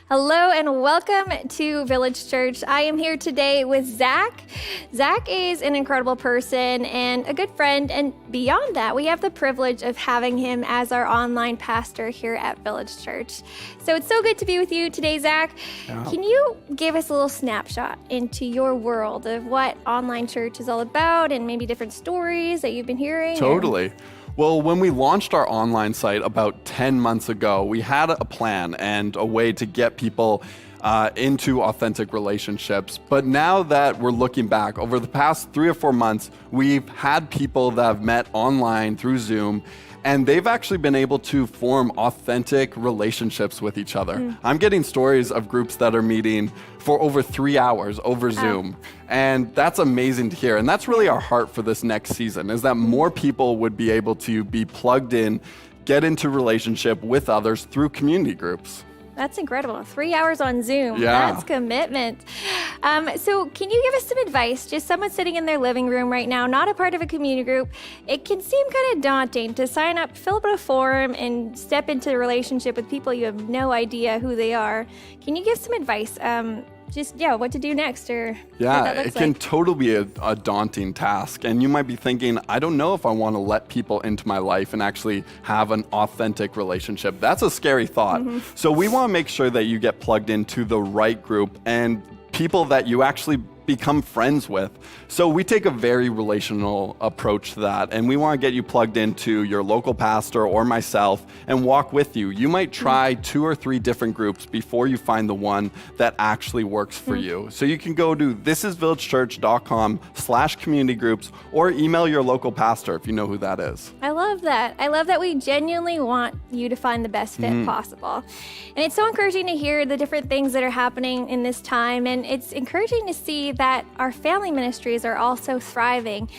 Hello and welcome to Village Church. I am here today with Zach. Zach is an incredible person and a good friend, and beyond that, we have the privilege of having him as our online pastor here at Village Church. So it's so good to be with you today, Zach. Yeah. Can you give us a little snapshot into your world of what online church is all about and maybe different stories that you've been hearing? Totally. Well, when we launched our online site about 10 months ago, we had a plan and a way to get people into authentic relationships. But now that we're looking back, over the past 3 or 4 months, we've had people that have met online through Zoom, and they've actually been able to form authentic relationships with each other. I'm getting stories of groups that are meeting for over 3 hours over Zoom. And that's amazing to hear. And that's really our heart for this next season, is that more people would be able to be plugged in, get into relationship with others through community groups. That's incredible. 3 hours on Zoom. Yeah. That's commitment. So can you give us some advice? Just someone sitting in their living room right now, not a part of a community group. It can seem kind of daunting to sign up, fill out a form, and step into a relationship with people you have no idea who they are. Can you give some advice? What to do next or what Yeah, that looks it can like? totally be a daunting task. And you might be thinking, I don't know if I want to let people into my life and actually have an authentic relationship. That's a scary thought. So we want to make sure that you get plugged into the right group and people that you actually become friends with. So we take a very relational approach to that, and we want to get you plugged into your local pastor or myself and walk with you. You might try 2 or 3 different groups before you find the one that actually works for you. So you can go to thisisvillagechurch.com/community groups or email your local pastor if you know who that is. I love that. I love that we genuinely want you to find the best fit possible. And it's so encouraging to hear the different things that are happening in this time. And it's encouraging to see that our family ministries are also thriving.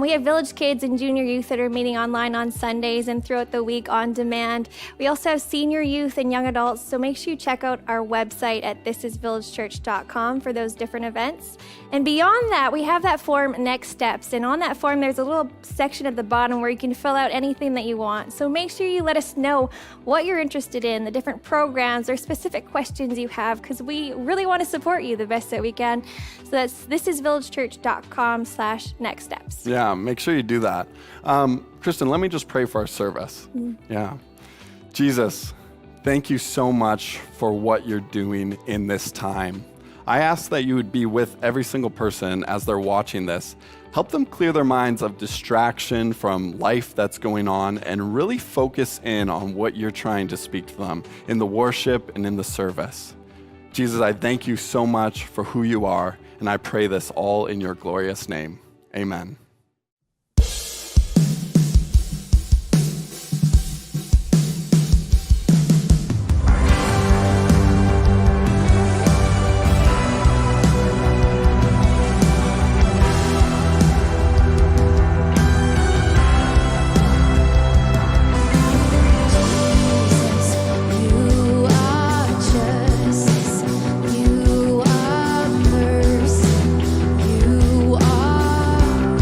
We have Village Kids and Junior Youth that are meeting online on Sundays and throughout the week on demand. We also have Senior Youth and Young Adults. So make sure you check out our website at thisisvillagechurch.com for those different events. And beyond that, we have that form, Next Steps. And on that form, there's a little section at the bottom where you can fill out anything that you want. So make sure you let us know what you're interested in, the different programs or specific questions you have, because we really want to support you the best that we can. So that's thisisvillagechurch.com/next steps. Yeah, make sure you do that. Kristen, let me just pray for our service. Yeah. Jesus, thank you so much for what you're doing in this time. I ask that you would be with every single person as they're watching this. Help them clear their minds of distraction from life that's going on and really focus in on what you're trying to speak to them in the worship and in the service. Jesus, I thank you so much for who you are, and I pray this all in your glorious name. Amen. You are justice, you are mercy, you are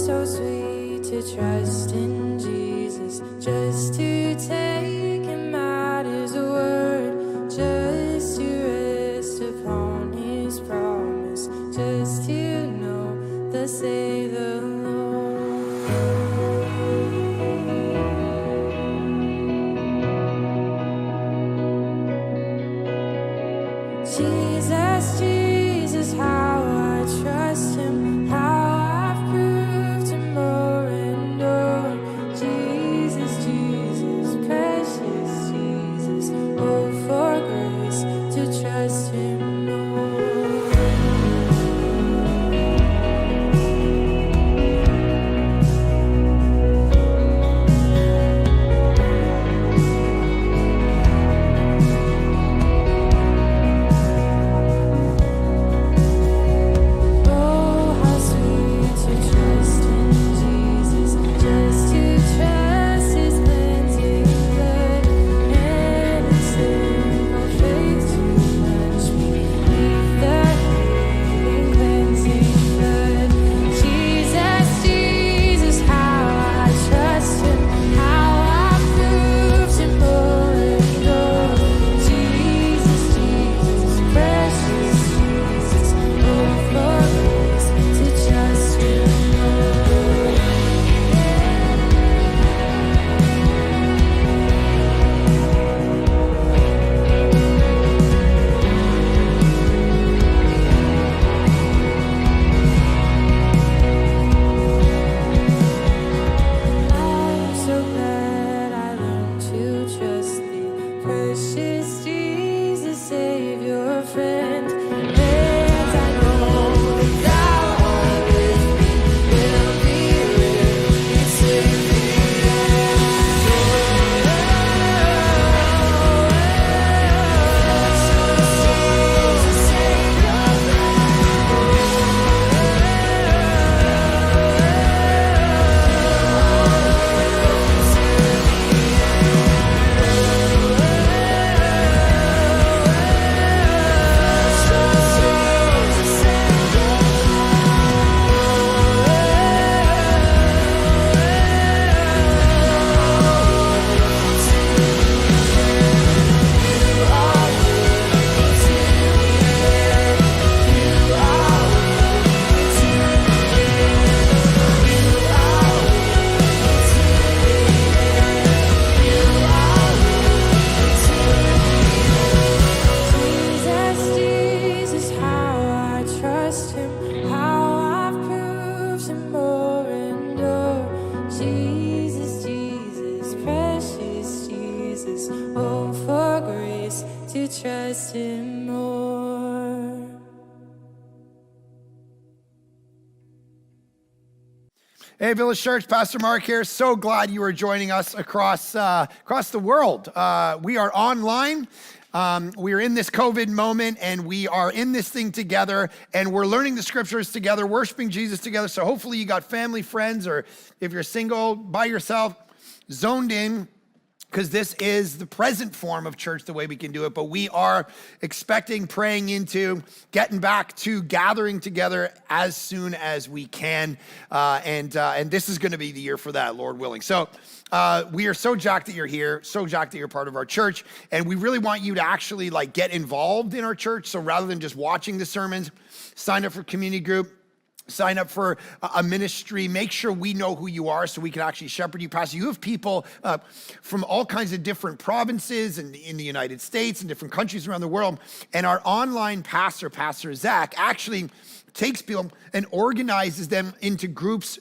so sweet to trust in Jesus, just to take him at his word, just to rest upon his promise, just to know thus say the Lord. Jesus, Jesus, how I trust him, how I've proved him more and more. Jesus, Jesus, precious Jesus, oh, for grace to trust him more. Oh, how sweet to trust in Jesus, just to trust his cleansing blood, and in simple faith to plunge beneath the healing cleansing blood. Jesus, Jesus, how I trust him, how I proved him more and more. Jesus, Jesus, precious Jesus, oh, for grace to trust him more. I'm so glad I learned to trust thee, precious Jesus, Savior, friend. And I know that thou art with me, will be with me till Jesus, Jesus, how I trust him, how I've proved him more and more. Jesus, Jesus, precious Jesus, oh, for grace to trust him more. Hey, Village Church, Pastor Mark here. So glad you are joining us across the world. We are online. We are in this COVID moment, and we are in this thing together, and we're learning the scriptures together, worshiping Jesus together. So hopefully you got family, friends, or if you're single, by yourself, zoned in, because this is the present form of church, the way we can do it. But we are expecting, praying into, getting back to gathering together as soon as we can. And this is going to be the year for that, Lord willing. So we are so jacked that you're here, so jacked that you're part of our church. And we really want you to actually get involved in our church. So rather than just watching the sermons, sign up for community group. Sign up for a ministry. Make sure we know who you are so we can actually shepherd you. Pastor, you have people from all kinds of different provinces and in the United States and different countries around the world. And our online pastor, Pastor Zach, actually takes people and organizes them into groups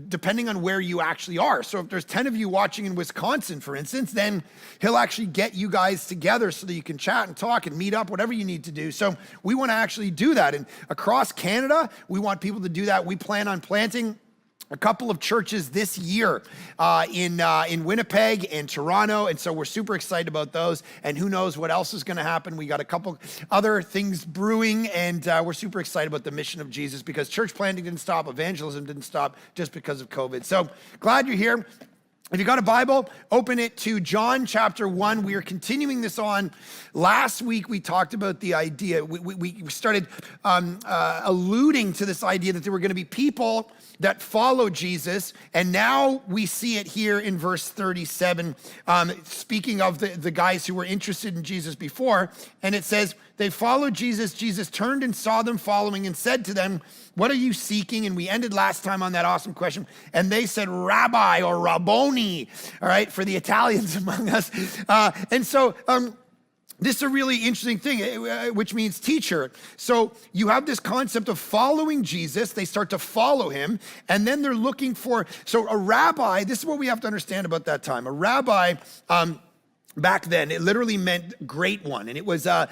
depending on where you actually are. So if there's 10 of you watching in Wisconsin, for instance, then he'll actually get you guys together so that you can chat and talk and meet up, whatever you need to do. So we want to actually do that. And across Canada, we want people to do that. We plan on planting a couple of churches this year in Winnipeg and Toronto. And so we're super excited about those. And who knows what else is going to happen. We got a couple other things brewing, and we're super excited about the mission of Jesus, because church planting didn't stop, evangelism didn't stop just because of COVID. So glad you're here. If you got a Bible, open it to John chapter 1. We are continuing this on. Last week, we talked about the idea. We started alluding to this idea that there were going to be people that follow Jesus. And now we see it here in verse 37, speaking of the guys who were interested in Jesus before. And it says, they followed Jesus. Jesus turned and saw them following and said to them, what are you seeking? And we ended last time on that awesome question. And they said, Rabbi or Rabboni, all right, for the Italians among us. This is a really interesting thing, which means teacher. So you have this concept of following Jesus. They start to follow him, and then they're looking for, so a rabbi, this is what we have to understand about that time. A rabbi, back then, it literally meant great one, and it was a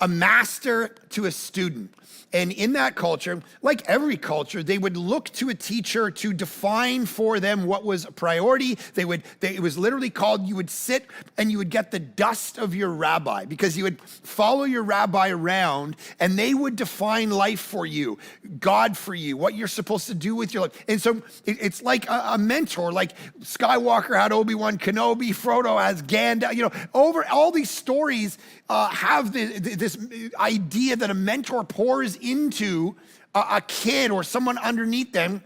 master to a student. And in that culture, like every culture, they would look to a teacher to define for them what was a priority. It was literally called, you would sit and you would get the dust of your rabbi, because you would follow your rabbi around and they would define life for you, God for you, what you're supposed to do with your life. And so it's like a mentor, like Skywalker had Obi-Wan Kenobi, Frodo has Gandalf, over all these stories have this idea that a mentor pours into a kid or someone underneath them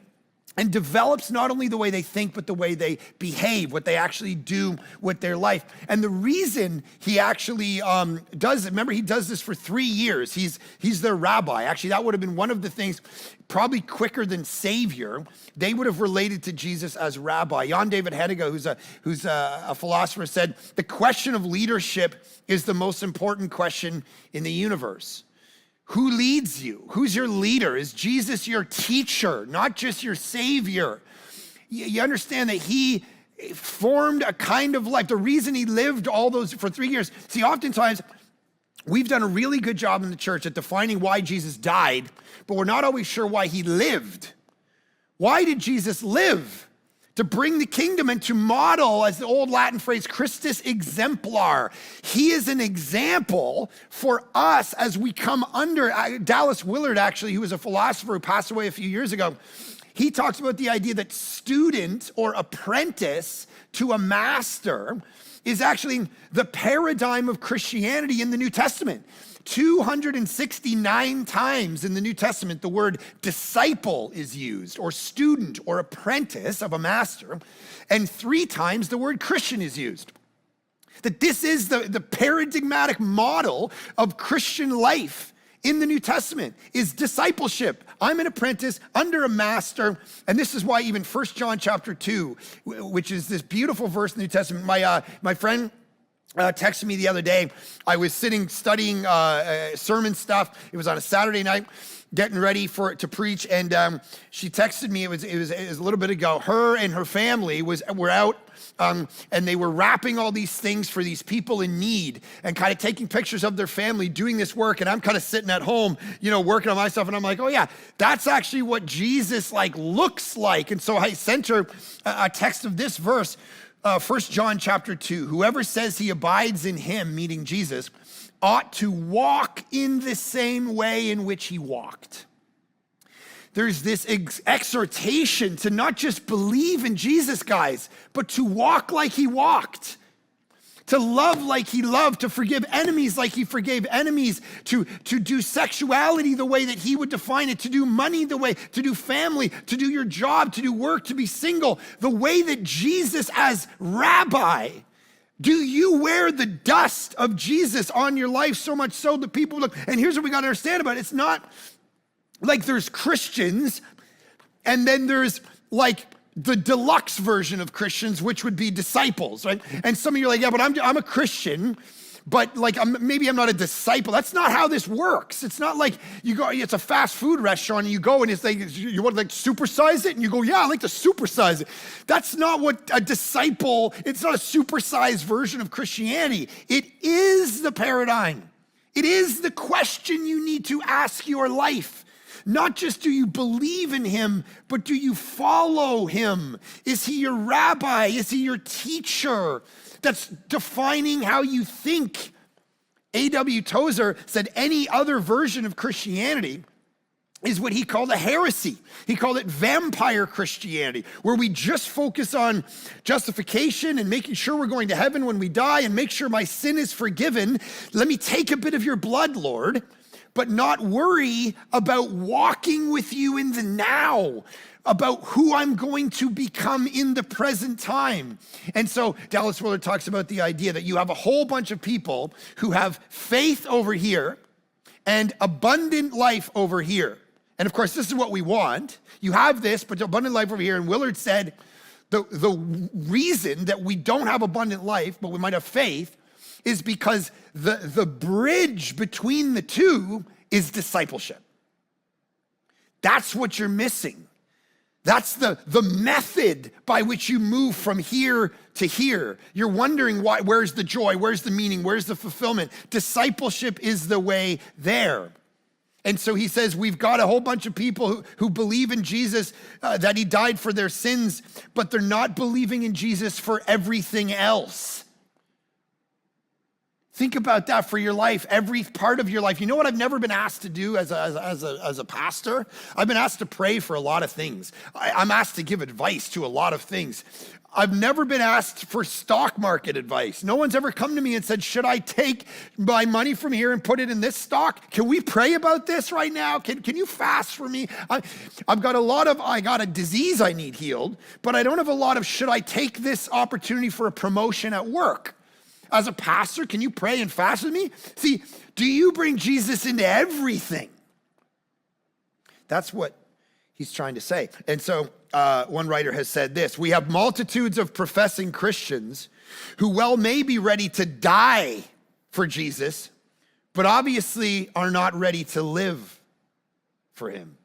and develops not only the way they think, but the way they behave, what they actually do with their life. And the reason he actually does it, remember, he does this for 3 years. He's their rabbi. Actually, that would have been one of the things, probably quicker than savior. They would have related to Jesus as rabbi. Jan David Heidegger, who's a philosopher, said, the question of leadership is the most important question in the universe. Who leads you? Who's your leader? Is Jesus your teacher, not just your savior? You understand that he formed a kind of life. The reason he lived all those for 3 years. See, oftentimes we've done a really good job in the church at defining why Jesus died, but we're not always sure why he lived. Why did Jesus live? To bring the kingdom and to model, as the old Latin phrase, Christus exemplar. He is an example for us as we come under. Dallas Willard, actually, who was a philosopher who passed away a few years ago, he talks about the idea that student or apprentice to a master is actually the paradigm of Christianity in the New Testament. 269 times in the New Testament, the word disciple is used, or student or apprentice of a master, and 3 times the word Christian is used. That this is the paradigmatic model of Christian life in the New Testament, is discipleship. I'm an apprentice under a master, and this is why even 1 John chapter 2, which is this beautiful verse in the New Testament, my friend texted me the other day. I was sitting studying sermon stuff. It was on a Saturday night, getting ready to preach, and she texted me. It was a little bit ago. Her and her family were out, and they were wrapping all these things for these people in need, and kind of taking pictures of their family doing this work. And I'm kind of sitting at home, working on my stuff, and I'm like, oh yeah, that's actually what Jesus looks like. And so I sent her a text of this verse. 1 John chapter 2, whoever says he abides in him, meaning Jesus, ought to walk in the same way in which he walked. There's this exhortation to not just believe in Jesus, guys, but to walk like he walked. To love like he loved, to forgive enemies like he forgave enemies, to do sexuality the way that he would define it, to do money the way, to do family, to do your job, to do work, to be single, the way that Jesus as rabbi. Do you wear the dust of Jesus on your life so much so that people look, and here's what we got to understand about it. It's not like there's Christians and then there's the deluxe version of Christians, which would be disciples, right? And some of you are like, yeah, but I'm a Christian, but maybe I'm not a disciple. That's not how this works. It's not like you go, it's a fast food restaurant and you go and it's like, you want to supersize it? And you go, yeah, I like to supersize it. That's not what a disciple, it's not a supersized version of Christianity. It is the paradigm. It is the question you need to ask your life. Not just do you believe in him, but do you follow him? Is he your rabbi? Is he your teacher that's defining how you think? A.W. Tozer said any other version of Christianity is what he called a heresy. He called it vampire Christianity, where we just focus on justification and making sure we're going to heaven when we die and make sure my sin is forgiven. Let me take a bit of your blood, Lord, but not worry about walking with you in the now, about who I'm going to become in the present time. And so Dallas Willard talks about the idea that you have a whole bunch of people who have faith over here and abundant life over here. And of course, this is what we want. You have this, but abundant life over here. And Willard said the reason that we don't have abundant life, but we might have faith, is because the bridge between the two is discipleship. That's what you're missing. That's the method by which you move from here to here. You're wondering where's the joy, where's the meaning, where's the fulfillment? Discipleship is the way there. And so he says, we've got a whole bunch of people who believe in Jesus, that he died for their sins, but they're not believing in Jesus for everything else. Think about that for your life, every part of your life. You know what I've never been asked to do as a pastor? I've been asked to pray for a lot of things. I'm asked to give advice to a lot of things. I've never been asked for stock market advice. No one's ever come to me and said, should I take my money from here and put it in this stock? Can we pray about this right now? Can you fast for me? I got a disease I need healed, but I don't have a lot of, should I take this opportunity for a promotion at work? As a pastor, can you pray and fast with me? See, do you bring Jesus into everything? That's what he's trying to say. And so one writer has said this: we have multitudes of professing Christians who may be ready to die for Jesus, but obviously are not ready to live for him.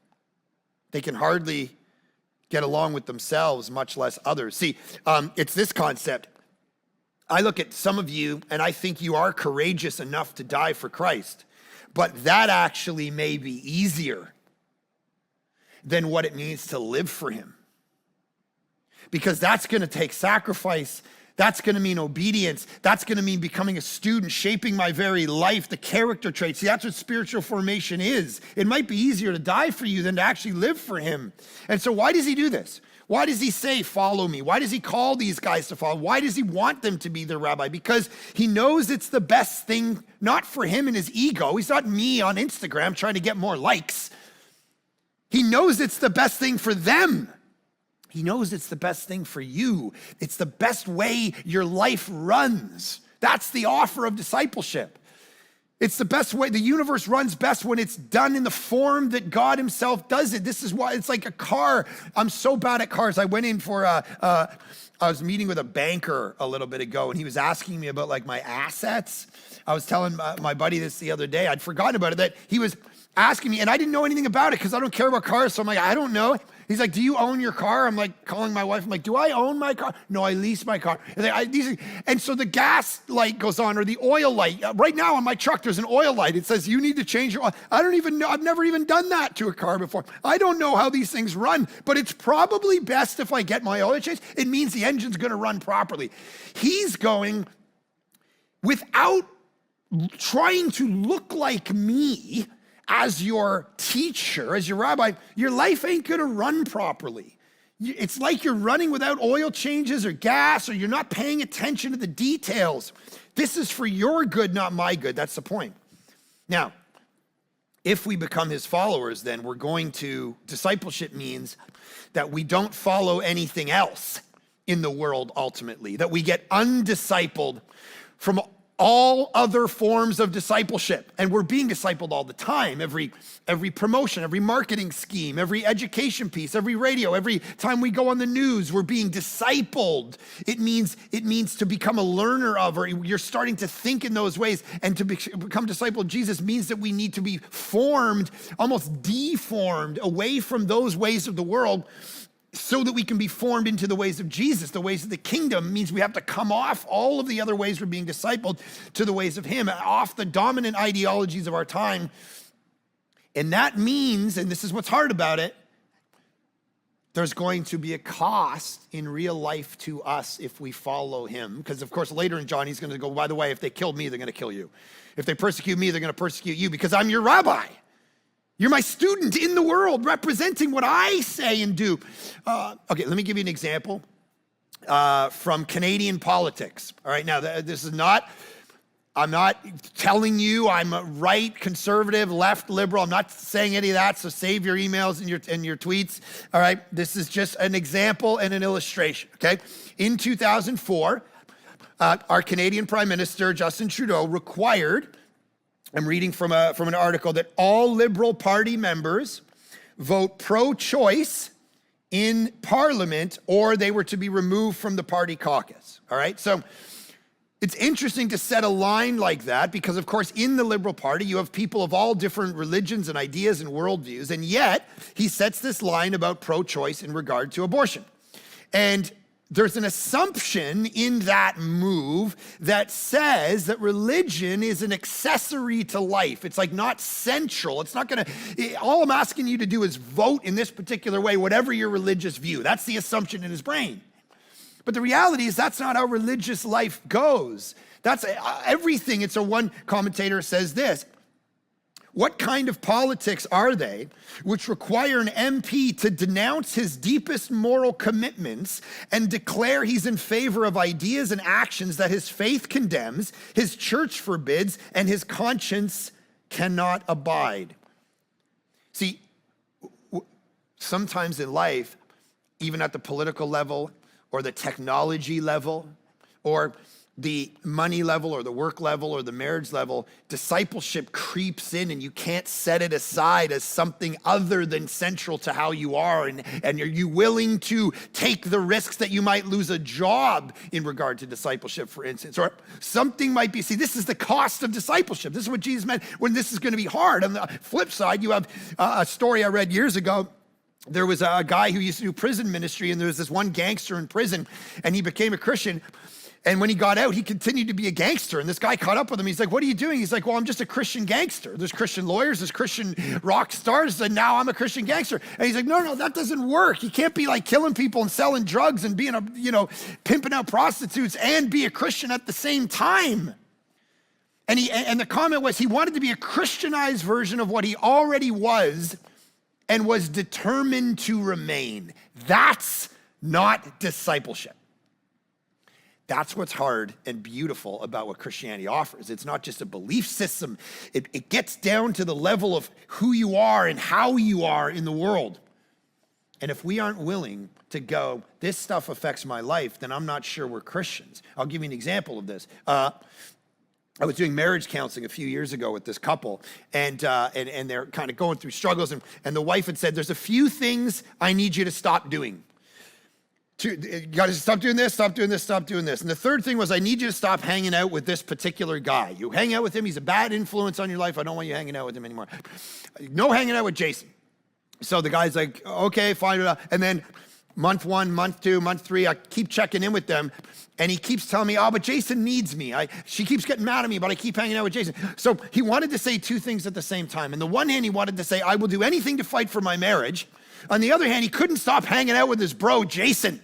They can hardly get along with themselves, much less others. See, it's this concept. I look at some of you and I think you are courageous enough to die for Christ, but that actually may be easier than what it means to live for him. Because that's going to take sacrifice. That's going to mean obedience. That's going to mean becoming a student, shaping my very life, the character traits. See, that's what spiritual formation is. It might be easier to die for you than to actually live for him. And so why does he do this? Why does he say, follow me? Why does he call these guys to follow? Why does he want them to be their rabbi? Because he knows it's the best thing, not for him and his ego. He's not me on Instagram trying to get more likes. He knows it's the best thing for them. He knows it's the best thing for you. It's the best way your life runs. That's the offer of discipleship. It's the best way. The universe runs best when it's done in the form that God himself does it. This is why it's like a car. I'm so bad at cars. I went in for I was meeting with a banker a little bit ago, and he was asking me about like my assets. I was telling my buddy this the other day. I'd forgotten about it, that he was asking me, and I didn't know anything about it because I don't care about cars. So I'm like, I don't know. He's like, do you own your car? I'm like calling my wife. I'm like, do I own my car? No, I lease my car. And so the gas light goes on, or the oil light. Right now on my truck, there's an oil light. It says you need to change your oil. I don't even know. I've never even done that to a car before. I don't know how these things run, but it's probably best if I get my oil changed. It means the engine's going to run properly. He's going, without trying to look like me, as your teacher, as your rabbi, your life ain't gonna run properly. It's like you're running without oil changes or gas, or you're not paying attention to the details. This is for your good, not my good. That's the point. Now, if we become his followers, then discipleship means that we don't follow anything else in the world ultimately, that we get undiscipled from all other forms of discipleship. And we're being discipled all the time. Every promotion, every marketing scheme, every education piece, every radio, every time we go on the news, we're being discipled. It means to become a learner of, or you're starting to think in those ways. And to become a disciple of Jesus means that we need to be formed, almost deformed away from those ways of the world, so that we can be formed into the ways of Jesus. The ways of the kingdom means we have to come off all of the other ways we're being discipled to the ways of him, off the dominant ideologies of our time. And that means, and this is what's hard about it, there's going to be a cost in real life to us if we follow him. Because of course, later in John, he's going to go, by the way, if they killed me, they're going to kill you. If they persecute me, they're going to persecute you because I'm your rabbi. You're my student in the world, representing what I say and do. Okay, let me give you an example from Canadian politics. All right, now this is not, I'm not telling you I'm a right, conservative, left, liberal. I'm not saying any of that, so save your emails and your tweets. All right, this is just an example and an illustration, okay? In 2004, our Canadian Prime Minister, Justin Trudeau, required, I'm reading from an article, that all Liberal Party members vote pro-choice in Parliament or they were to be removed from the party caucus, all right? So it's interesting to set a line like that because, of course, in the Liberal Party, you have people of all different religions and ideas and worldviews, and yet he sets this line about pro-choice in regard to abortion. And there's an assumption in that move that says that religion is an accessory to life. It's like not central. It's not all I'm asking you to do is vote in this particular way, whatever your religious view. That's the assumption in his brain. But the reality is that's not how religious life goes. That's everything. It's one commentator says this: what kind of politics are they which require an MP to denounce his deepest moral commitments and declare he's in favor of ideas and actions that his faith condemns, his church forbids, and his conscience cannot abide? See, sometimes in life, even at the political level or the technology level or the money level or the work level or the marriage level, discipleship creeps in and you can't set it aside as something other than central to how you are. And are you willing to take the risks that you might lose a job in regard to discipleship, for instance? Or something might be, see, this is the cost of discipleship. This is what Jesus meant when this is going to be hard. On the flip side, you have a story I read years ago. There was a guy who used to do prison ministry, and there was this one gangster in prison, and he became a Christian. And when he got out, he continued to be a gangster. And this guy caught up with him. He's like, what are you doing? He's like, well, I'm just a Christian gangster. There's Christian lawyers, there's Christian rock stars, and now I'm a Christian gangster. And he's like, no, that doesn't work. You can't be like killing people and selling drugs and being pimping out prostitutes and be a Christian at the same time. And the comment was he wanted to be a Christianized version of what he already was and was determined to remain. That's not discipleship. That's what's hard and beautiful about what Christianity offers. It's not just a belief system. It gets down to the level of who you are and how you are in the world. And if we aren't willing to go, this stuff affects my life, then I'm not sure we're Christians. I'll give you an example of this. I was doing marriage counseling a few years ago with this couple, and they're kind of going through struggles, and the wife had said, there's a few things I need you to stop doing. You got to stop doing this, stop doing this, stop doing this. And the third thing was, I need you to stop hanging out with this particular guy. You hang out with him, he's a bad influence on your life. I don't want you hanging out with him anymore. No hanging out with Jason. So the guy's like, okay, fine. And then month 1, month 2, month 3, I keep checking in with them. And he keeps telling me, oh, but Jason needs me. She keeps getting mad at me, but I keep hanging out with Jason. So he wanted to say two things at the same time. On the one hand, he wanted to say, I will do anything to fight for my marriage. On the other hand, he couldn't stop hanging out with his bro, Jason.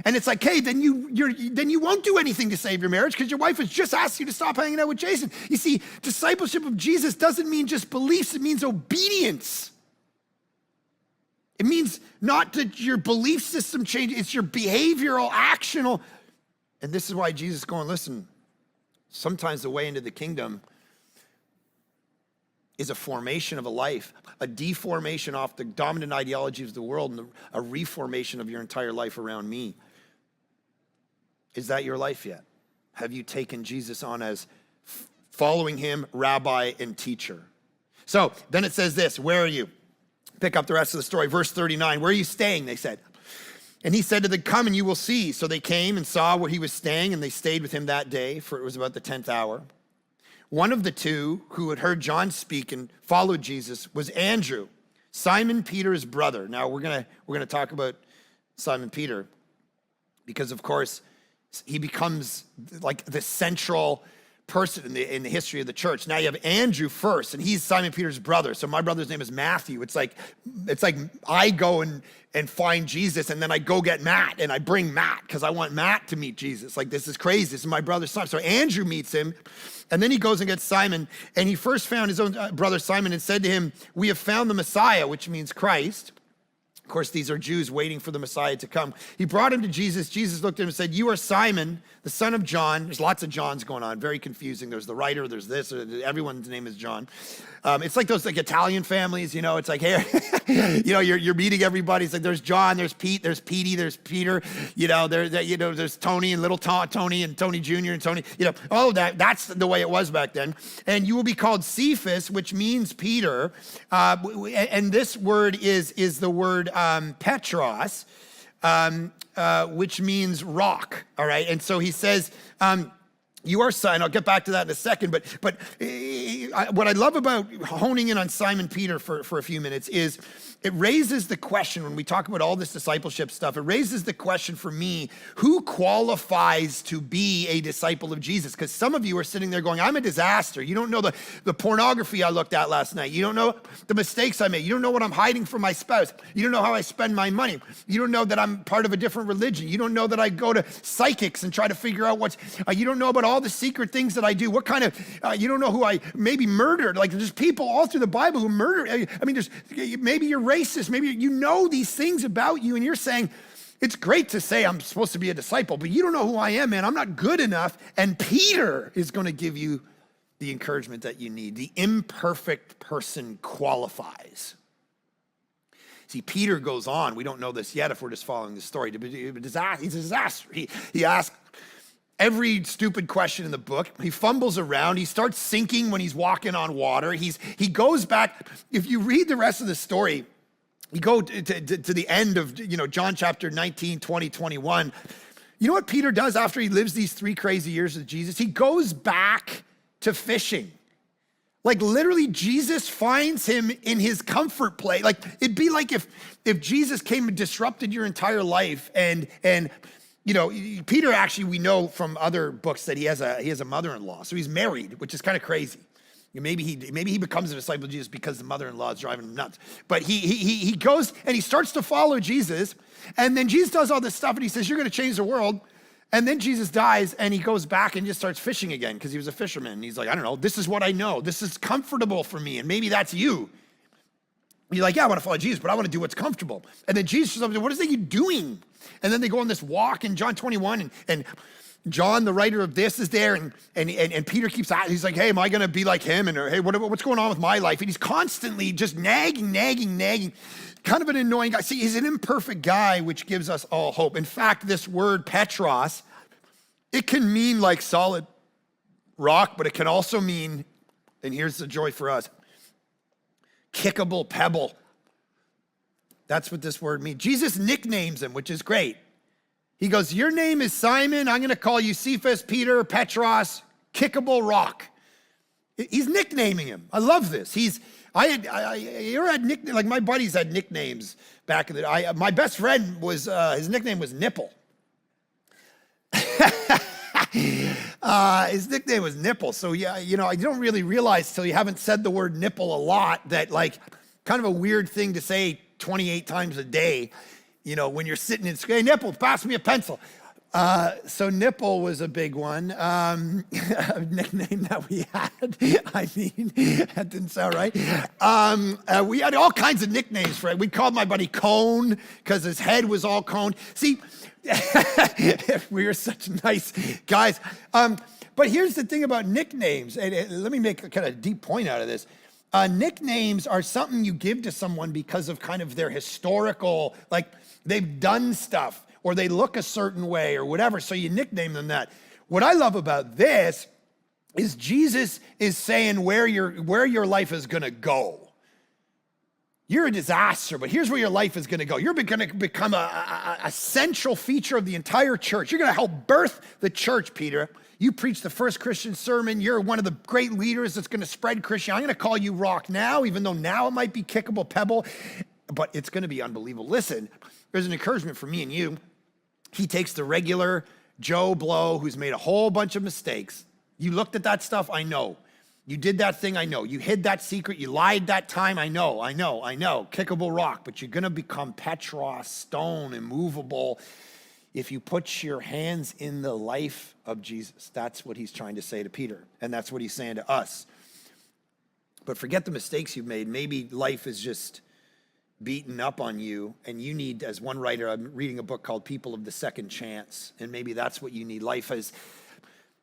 And it's like, hey, then you won't do anything to save your marriage because your wife has just asked you to stop hanging out with Jason. You see, discipleship of Jesus doesn't mean just beliefs, it means obedience. It means not that your belief system changes, it's your behavioral, actional. And this is why Jesus is going, listen, sometimes the way into the kingdom is a formation of a life, a deformation off the dominant ideologies of the world, and a reformation of your entire life around me. Is that your life yet? Have you taken Jesus on as following him, rabbi and teacher? So then it says this, where are you? Pick up the rest of the story. Verse 39, where are you staying? They said. And he said to them, come and you will see. So they came and saw where he was staying, and they stayed with him that day, for it was about the 10th hour. One of the two who had heard John speak and followed Jesus was Andrew, Simon Peter's brother. Now we're gonna talk about Simon Peter because, of course, he becomes like the central person in the history of the church. Now you have Andrew first, and he's Simon Peter's brother. So my brother's name is Matthew. It's like I go and find Jesus, and then I go get Matt, and I bring Matt because I want Matt to meet Jesus. Like, this is crazy. This is my brother's son. So Andrew meets him, and then he goes and gets Simon, and he first found his own brother Simon and said to him, "We have found the Messiah," which means Christ. Of course, these are Jews waiting for the Messiah to come. He brought him to Jesus. Jesus looked at him and said, "You are Simon, the son of John." There's lots of Johns going on, very confusing. There's the writer, there's this, everyone's name is John. It's like those Italian families, it's like, hey, you're meeting everybody. It's like there's John, there's Pete, there's Petey, there's Peter, there's Tony and little Tony and Tony Jr. and Tony, all of that. That's the way it was back then. And you will be called Cephas, which means Peter. And this word is the word Petros, which means rock. All right. And so he says, you are Simon. I'll get back to that in a second. But what I love about honing in on Simon Peter for a few minutes is it raises the question, when we talk about all this discipleship stuff, it raises the question for me, who qualifies to be a disciple of Jesus? Because some of you are sitting there going, I'm a disaster. You don't know the pornography I looked at last night. You don't know the mistakes I made. You don't know what I'm hiding from my spouse. You don't know how I spend my money. You don't know that I'm part of a different religion. You don't know that I go to psychics and try to figure out you don't know about all the secret things that I do. What kind of, you don't know who I maybe murdered. Like, there's people all through the Bible who murdered. I mean, maybe you're racist. Maybe you know these things about you, and you're saying, it's great to say I'm supposed to be a disciple, but you don't know who I am, man. I'm not good enough. And Peter is going to give you the encouragement that you need. The imperfect person qualifies. See, Peter goes on. We don't know this yet if we're just following the story. He's a disaster. He asks every stupid question in the book. He fumbles around. He starts sinking when he's walking on water. He goes back. If you read the rest of the story, you go to the end of John chapter 19, 20, 21. You know what Peter does after he lives these 3 crazy years with Jesus? He goes back to fishing. Like, literally, Jesus finds him in his comfort place. Like, it'd be like if Jesus came and disrupted your entire life and Peter, actually, we know from other books that he has a mother-in-law. So he's married, which is kind of crazy. Maybe he becomes a disciple of Jesus because the mother-in-law is driving him nuts. But he goes and he starts to follow Jesus. And then Jesus does all this stuff and he says, you're going to change the world. And then Jesus dies and he goes back and just starts fishing again because he was a fisherman. And he's like, I don't know, this is what I know. This is comfortable for me. And maybe that's you. And you're like, yeah, I want to follow Jesus, but I want to do what's comfortable. And then Jesus says, what is he doing? And then they go on this walk in John 21 and John, the writer of this, is there, and Peter keeps asking, he's like, hey, am I going to be like him? And hey, what's going on with my life? And he's constantly just nagging, kind of an annoying guy. See, he's an imperfect guy, which gives us all hope. In fact, this word Petros, it can mean like solid rock, but it can also mean, and here's the joy for us, kickable pebble. That's what this word means. Jesus nicknames him, which is great. He goes, your name is Simon. I'm going to call you Cephas, Peter, Petros, kickable rock. He's nicknaming him. I love this. You ever had nicknames? Like, my buddies had nicknames back in the day. My best friend was, his nickname was Nipple. His nickname was Nipple. So yeah, you don't really realize till you haven't said the word nipple a lot that, like, kind of a weird thing to say 28 times a day. When you're sitting in school, hey, Nipple, pass me a pencil. So Nipple was a big one, a nickname that we had. I mean, that didn't sound right. We had all kinds of nicknames for it. We called my buddy Cone because his head was all coned. See, we were such nice guys. But here's the thing about nicknames, and let me make a kind of deep point out of this. Nicknames are something you give to someone because of kind of their historical, like, they've done stuff or they look a certain way or whatever, so you nickname them that. What I love about this is Jesus is saying where your life is going to go. You're a disaster, but here's where your life is going to go. You're going to become a central feature of the entire church. You're going to help birth the church, Peter. You preach the first Christian sermon. You're one of the great leaders that's going to spread Christianity. I'm going to call you Rock now, even though now it might be kickable pebble, but it's going to be unbelievable. Listen, there's an encouragement for me and you. He takes the regular Joe Blow who's made a whole bunch of mistakes, You looked at that stuff, I know. You did that thing, I know. You hid that secret, you lied that time, I know. Kickable rock, but you're gonna become Petros, stone, immovable, if you put your hands in the life of Jesus. That's what he's trying to say to Peter, and that's what he's saying to us. But forget the mistakes you've made. Maybe life is just beaten up on you, and you need, as one writer, I'm reading a book called People of the Second Chance, and maybe that's what you need. Life is,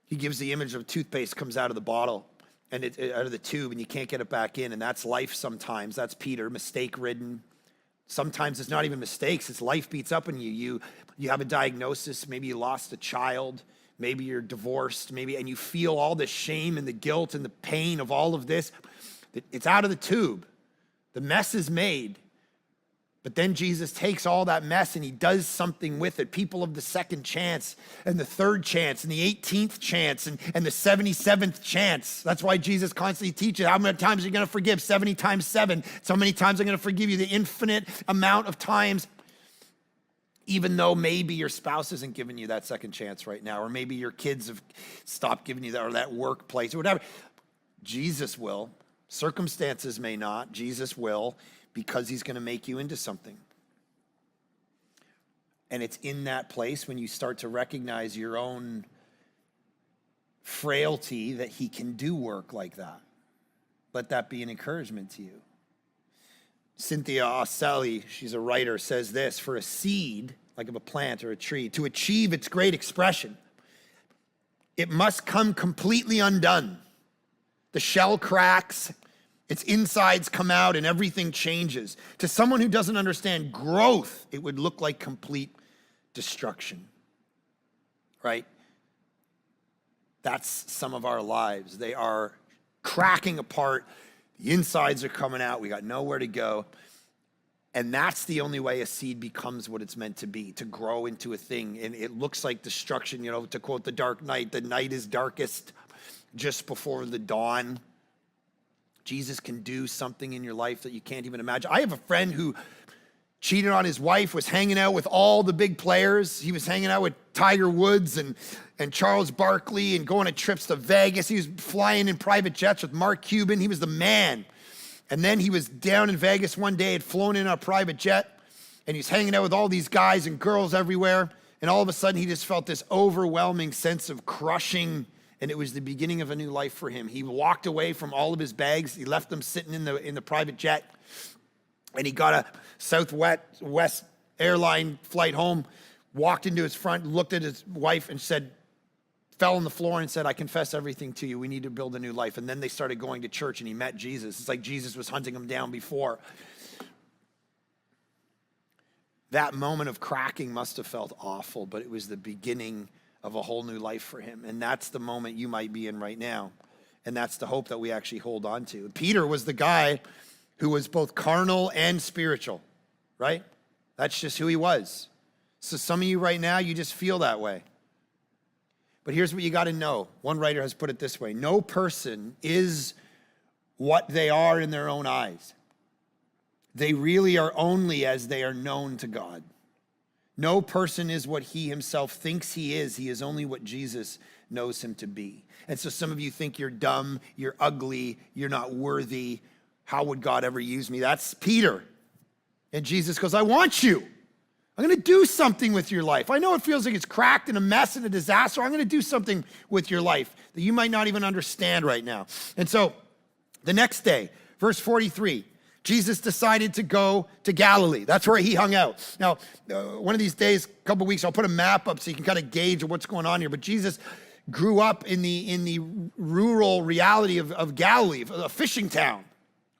he gives the image of toothpaste comes out of the bottle, and out of the tube, and you can't get it back in, and that's life sometimes. That's Peter, mistake-ridden. Sometimes it's not even mistakes, it's life beats up on you. You have a diagnosis, maybe you lost a child, maybe you're divorced, and you feel all the shame and the guilt and the pain of all of this. It's out of the tube. The mess is made. But then Jesus takes all that mess and he does something with it. People of the second chance and the third chance and the 18th chance and the 77th chance. That's why Jesus constantly teaches how many times are you going to forgive? 70 times 7. So many times I'm going to forgive you, the infinite amount of times. Even though maybe your spouse isn't giving you that second chance right now, or maybe your kids have stopped giving you that, or that workplace or whatever. Jesus will. Circumstances may not. Jesus will, because he's going to make you into something. And it's in that place when you start to recognize your own frailty that he can do work like that. Let that be an encouragement to you. Cynthia Oselli, she's a writer, says this: for a seed, like of a plant or a tree, to achieve its great expression, it must come completely undone. The shell cracks, its insides come out, and everything changes. To someone who doesn't understand growth, it would look like complete destruction, right? That's some of our lives. They are cracking apart. The insides are coming out. We got nowhere to go. And that's the only way a seed becomes what it's meant to be, to grow into a thing. And it looks like destruction, to quote The Dark Knight, the night is darkest just before the dawn. Jesus can do something in your life that you can't even imagine. I have a friend who cheated on his wife, was hanging out with all the big players. He was hanging out with Tiger Woods and Charles Barkley and going on trips to Vegas. He was flying in private jets with Mark Cuban. He was the man. And then he was down in Vegas one day, had flown in a private jet, and he's hanging out with all these guys and girls everywhere. And all of a sudden, he just felt this overwhelming sense of crushing, and it was the beginning of a new life for him. He walked away from all of his bags. He left them sitting in the private jet, and he got a Southwest airline flight home, walked into his front, looked at his wife and fell on the floor and said, I confess everything to you. We need to build a new life. And then they started going to church and he met Jesus. It's like Jesus was hunting him down before. That moment of cracking must have felt awful, but it was the beginning of a whole new life for him. And that's the moment you might be in right now. And that's the hope that we actually hold on to. Peter was the guy who was both carnal and spiritual, right? That's just who he was. So some of you right now, you just feel that way. But here's what you got to know. One writer has put it this way: no person is what they are in their own eyes. They really are only as they are known to God. No person is what he himself thinks he is. He is only what Jesus knows him to be. And so some of you think you're dumb, you're ugly, you're not worthy. How would God ever use me? That's Peter. And Jesus goes, I want you. I'm going to do something with your life. I know it feels like it's cracked and a mess and a disaster. I'm going to do something with your life that you might not even understand right now. And so the next day, verse 43, Jesus decided to go to Galilee. That's where he hung out. Now, one of these days, a couple weeks, I'll put a map up so you can kind of gauge what's going on here. But Jesus grew up in the rural reality of Galilee, a fishing town,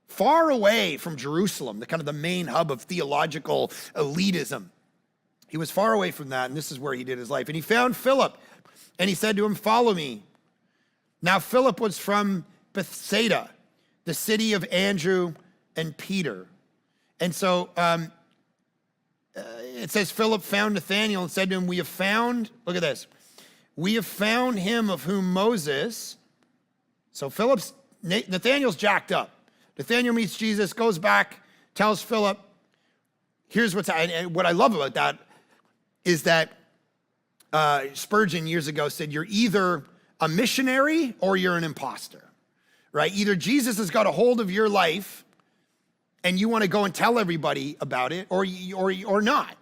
far away from Jerusalem, the kind of the main hub of theological elitism. He was far away from that, and this is where he did his life. And he found Philip, and he said to him, follow me. Now, Philip was from Bethsaida, the city of Andrew and Peter. And so it says Philip found Nathanael and said to him, we have found, look at this, we have found him of whom Moses, so Nathanael's jacked up. Nathanael meets Jesus, goes back, tells Philip, here's what's happening. And what I love about that is that Spurgeon years ago said, you're either a missionary or you're an imposter, right? Either Jesus has got a hold of your life and you want to go and tell everybody about it, or not.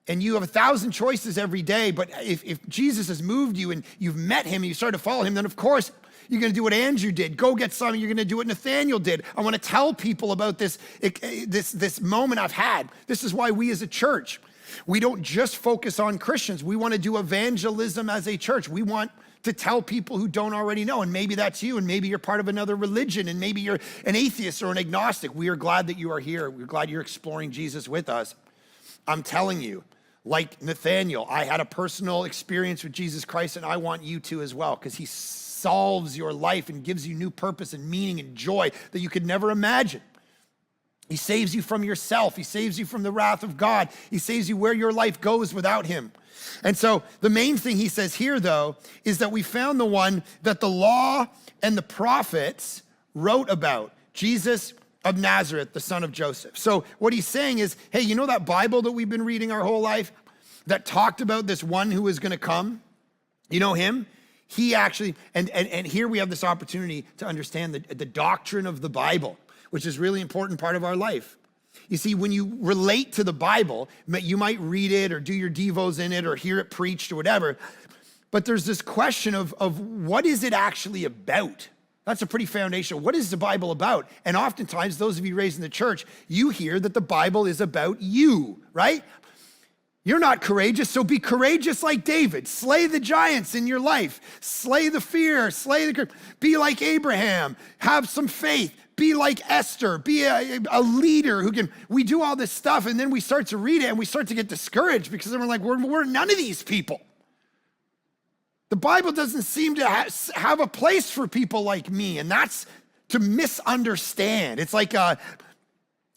And you have 1,000 choices every day, but if Jesus has moved you and you've met him and you start to follow him, then of course you're gonna do what Andrew did. Go get some, you're gonna do what Nathaniel did. I wanna tell people about this moment I've had. This is why we as a church, we don't just focus on Christians. We wanna do evangelism as a church. We want to tell people who don't already know, and maybe that's you, and maybe you're part of another religion, and maybe you're an atheist or an agnostic. We are glad that you are here. We're glad you're exploring Jesus with us. I'm telling you, like Nathaniel, I had a personal experience with Jesus Christ, and I want you to as well, because he solves your life and gives you new purpose and meaning and joy that you could never imagine. He saves you from yourself. He saves you from the wrath of God. He saves you where your life goes without him. And so the main thing he says here, though, is that we found the one that the law and the prophets wrote about, Jesus of Nazareth, the son of Joseph. So what he's saying is, hey, you know that Bible that we've been reading our whole life that talked about this one who is going to come? You know him? He actually, and here we have this opportunity to understand the doctrine of the Bible, which is really important part of our life. You see, when you relate to the Bible, you might read it or do your devos in it or hear it preached or whatever, but there's this question of what is it actually about? That's a pretty foundational. What is the Bible about? And oftentimes, those of you raised in the church, you hear that the Bible is about you, right? You're not courageous, so be courageous like David. Slay the giants in your life. Slay the fear, be like Abraham. Have some faith. Be like Esther. Be a leader who can, we do all this stuff and then we start to read it and we start to get discouraged because then we're like, we're none of these people. The Bible doesn't seem to have a place for people like me, and that's to misunderstand. It's like I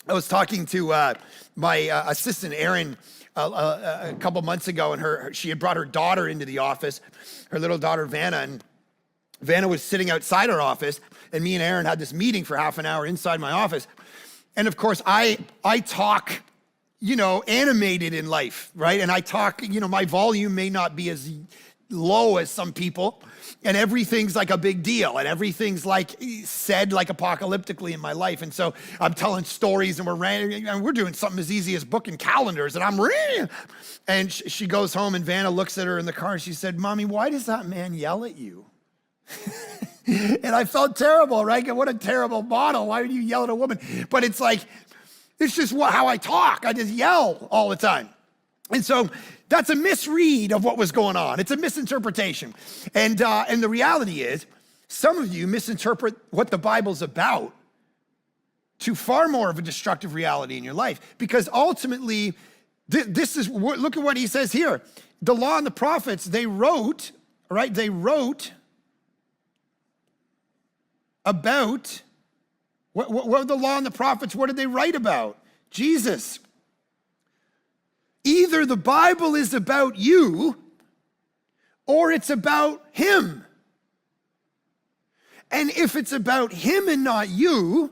was talking to my assistant, Erin, a couple months ago, and she had brought her daughter into the office, her little daughter, Vanna, and Vanna was sitting outside our office, and me and Erin had this meeting for half an hour inside my office. And of course, I talk, animated in life, right? And I talk, my volume may not be as low as some people, and everything's like a big deal, and everything's like said like apocalyptically in my life. And so I'm telling stories, and we're doing something as easy as booking calendars, and I'm reading. And she goes home, and Vanna looks at her in the car, and she said, "Mommy, why does that man yell at you?" And I felt terrible, right? What a terrible model. Why would you yell at a woman? But it's like, it's just how I talk. I just yell all the time. And so that's a misread of what was going on. It's a misinterpretation. And the reality is, some of you misinterpret what the Bible's about to far more of a destructive reality in your life. Because ultimately, look at what he says here. The law and the prophets, they wrote about, what the law and the prophets, what did they write about? Jesus. Either the Bible is about you or it's about him. And if it's about him and not you,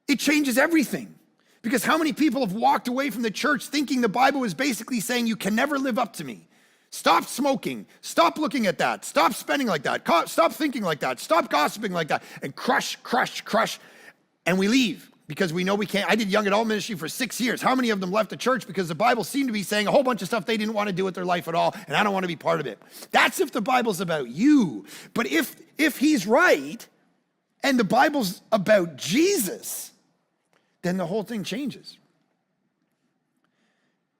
it changes everything. Because how many people have walked away from the church thinking the Bible is basically saying you can never live up to me? Stop smoking. Stop looking at that. Stop spending like that. Stop thinking like that. Stop gossiping like that. And crush. And we leave. Because we know we can't. I did young adult ministry for 6 years. How many of them left the church because the Bible seemed to be saying a whole bunch of stuff they didn't want to do with their life at all, and I don't want to be part of it. That's if the Bible's about you. But if he's right, and the Bible's about Jesus, then the whole thing changes.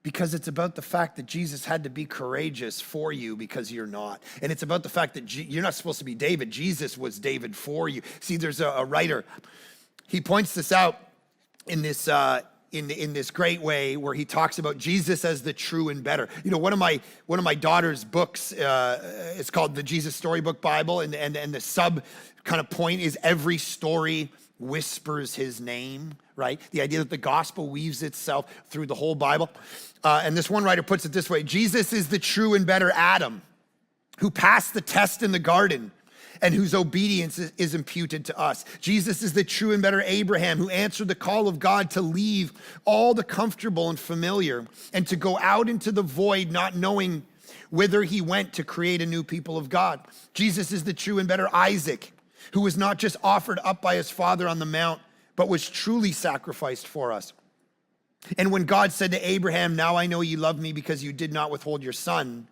Because it's about the fact that Jesus had to be courageous for you because you're not. And it's about the fact that you're not supposed to be David. Jesus was David for you. See, there's a writer. He points this out in this in this great way where he talks about Jesus as the true and better. One of my daughter's books, it's called the Jesus Storybook Bible, and the sub kind of point is every story whispers his name, right? The idea that the gospel weaves itself through the whole Bible. And this one writer puts it this way: Jesus is the true and better Adam, who passed the test in the garden, and whose obedience is imputed to us. Jesus is the true and better Abraham, who answered the call of God to leave all the comfortable and familiar and to go out into the void, not knowing whither he went to create a new people of God. Jesus is the true and better Isaac, who was not just offered up by his father on the mount, but was truly sacrificed for us. And when God said to Abraham, now I know you love me because you did not withhold your son,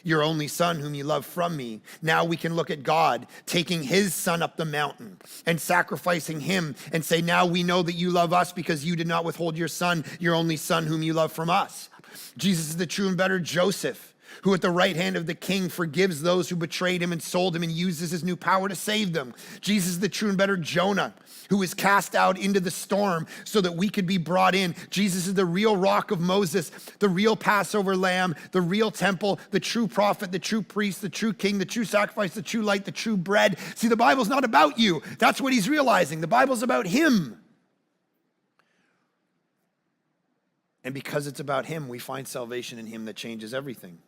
your only son whom you love from me. Now we can look at God taking his son up the mountain and sacrificing him and say, now we know that you love us because you did not withhold your son, your only son whom you love from us. Jesus is the true and better Joseph, who at the right hand of the king forgives those who betrayed him and sold him and uses his new power to save them. Jesus is the true and better Jonah, who was cast out into the storm so that we could be brought in. Jesus is the real rock of Moses, the real Passover lamb, the real temple, the true prophet, the true priest, the true king, the true sacrifice, the true light, the true bread. See, the Bible's not about you. That's what he's realizing. The Bible's about him. And because it's about him, we find salvation in him that changes everything.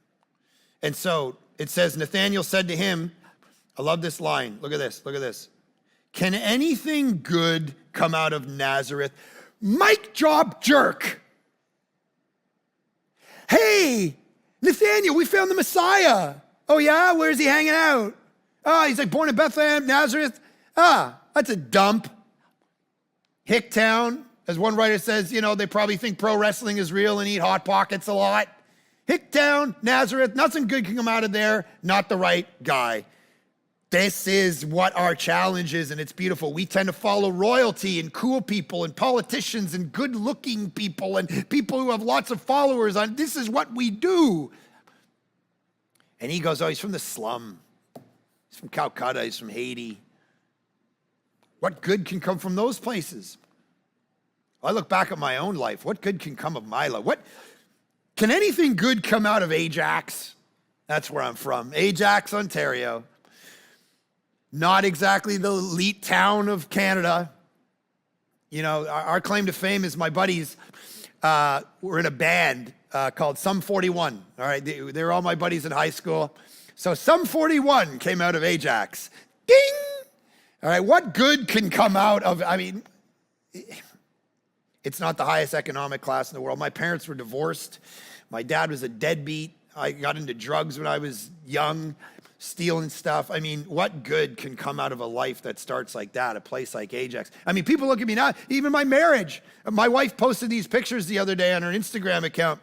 And so it says, Nathanael said to him, I love this line. Look at this. Look at this. Can anything good come out of Nazareth? Mic drop jerk. Hey, Nathanael, we found the Messiah. Oh yeah? Where's he hanging out? Oh, he's like born in Bethlehem, Nazareth. Ah, that's a dump. Hicktown, as one writer says, they probably think pro wrestling is real and eat Hot Pockets a lot. Hicktown, Nazareth, nothing good can come out of there. Not the right guy. This is what our challenge is, and it's beautiful. We tend to follow royalty and cool people and politicians and good-looking people and people who have lots of followers. This is what we do. And he goes, oh, he's from the slum. He's from Calcutta. He's from Haiti. What good can come from those places? I look back at my own life. What good can come of my life? Can anything good come out of Ajax? That's where I'm from. Ajax, Ontario. Not exactly the elite town of Canada. Our claim to fame is my buddies were in a band called Sum 41. All right, they were all my buddies in high school. So Sum 41 came out of Ajax. Ding! All right, what good can come out of, it's not the highest economic class in the world. My parents were divorced. My dad was a deadbeat. I got into drugs when I was young, stealing stuff. What good can come out of a life that starts like that, a place like Ajax? People look at me now, even my marriage. My wife posted these pictures the other day on her Instagram account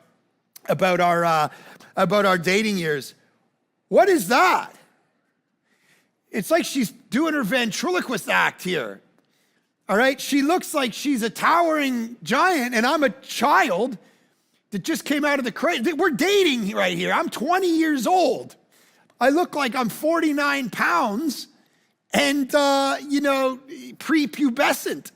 about our dating years. What is that? It's like she's doing her ventriloquist act here. All right, she looks like she's a towering giant, and I'm a child that just came out of the cradle. We're dating right here. I'm 20 years old. I look like I'm 49 pounds and, prepubescent.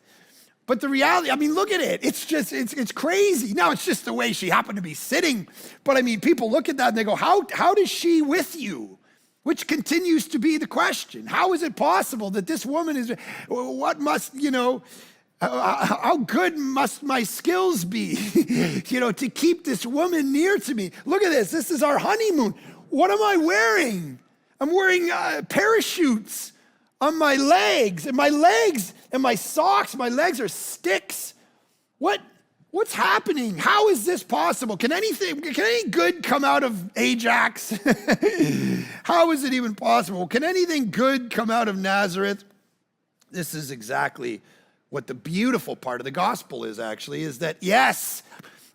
But the reality, look at it. It's crazy. Now, it's just the way she happened to be sitting. But people look at that and they go, how does she with you? Which continues to be the question. How is it possible that this woman is, how good must my skills be, to keep this woman near to me? Look at this. This is our honeymoon. What am I wearing? I'm wearing parachutes on my legs, and my socks, my legs are sticks. What's happening? How is this possible? Can any good come out of Ajax? How is it even possible? Can anything good come out of Nazareth? This is exactly what the beautiful part of the gospel is, actually, is that, yes,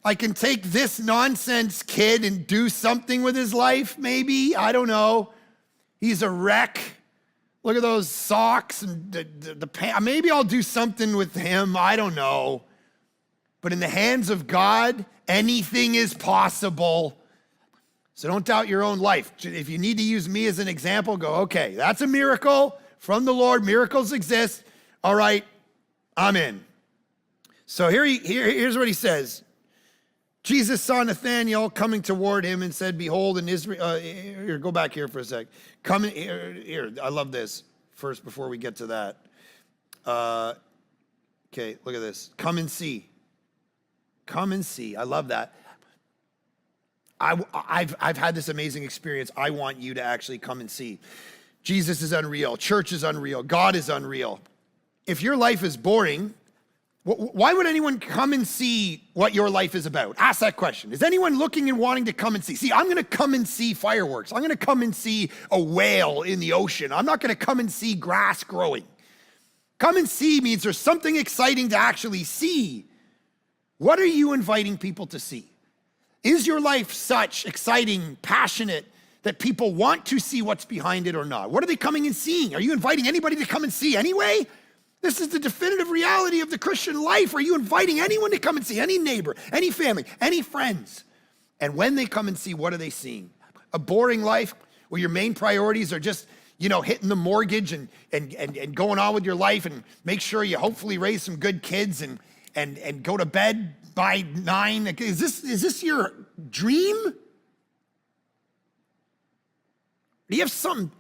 I can take this nonsense kid and do something with his life, maybe. I don't know. He's a wreck. Look at those socks and the pants. Maybe I'll do something with him. I don't know. But in the hands of God, anything is possible. So don't doubt your own life. If you need to use me as an example, go, okay, that's a miracle from the Lord. Miracles exist. All right, I'm in. So here's what he says. Jesus saw Nathanael coming toward him and said, behold, in Israel, here, go back here for a sec. Come in, here, I love this. First, before we get to that. Okay, look at this. Come and see. Come and see. I love that. I've had this amazing experience. I want you to actually come and see. Jesus is unreal. Church is unreal. God is unreal. If your life is boring, Why would anyone come and see what your life is about? Ask that question. Is anyone looking and wanting to come and see? See, I'm going to come and see fireworks. I'm going to come and see a whale in the ocean. I'm not going to come and see grass growing. Come and see means there's something exciting to actually see. What are you inviting people to see? Is your life such exciting, passionate, that people want to see what's behind it or not? What are they coming and seeing? Are you inviting anybody to come and see anyway? This is the definitive reality of the Christian life. Are you inviting anyone to come and see? Any neighbor, any family, any friends? And when they come and see, what are they seeing? A boring life where your main priorities are just, hitting the mortgage and going on with your life and make sure you hopefully raise some good kids and go to bed by 9. Is this your dream? Do you have something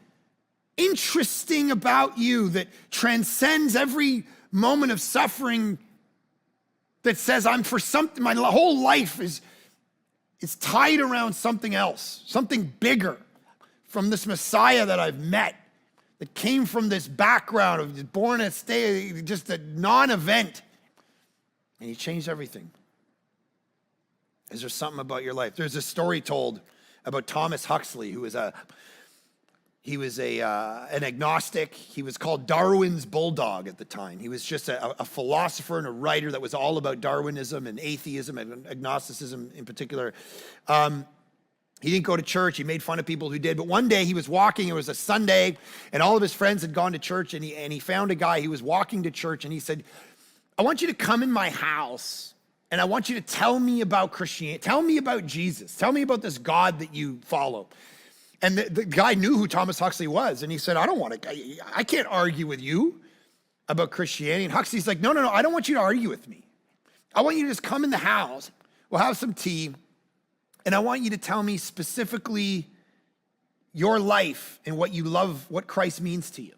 interesting about you that transcends every moment of suffering, that says I'm for something, my whole life is tied around something else, something bigger, from this Messiah that I've met, that came from this background of born a stay, just a non-event, and he changed everything? Is there something about your life? There's a story told about Thomas Huxley, who was an agnostic. He was called Darwin's bulldog at the time. He was just a philosopher and a writer that was all about Darwinism and atheism and agnosticism in particular. He didn't go to church. He made fun of people who did. But one day he was walking. It was a Sunday, and all of his friends had gone to church, and he found a guy. He was walking to church, and he said, I want you to come in my house, and I want you to tell me about Christianity. Tell me about Jesus. Tell me about this God that you follow. And the guy knew who Thomas Huxley was. And he said, I can't argue with you about Christianity. And Huxley's like, no, I don't want you to argue with me. I want you to just come in the house. We'll have some tea. And I want you to tell me specifically your life and what you love, what Christ means to you.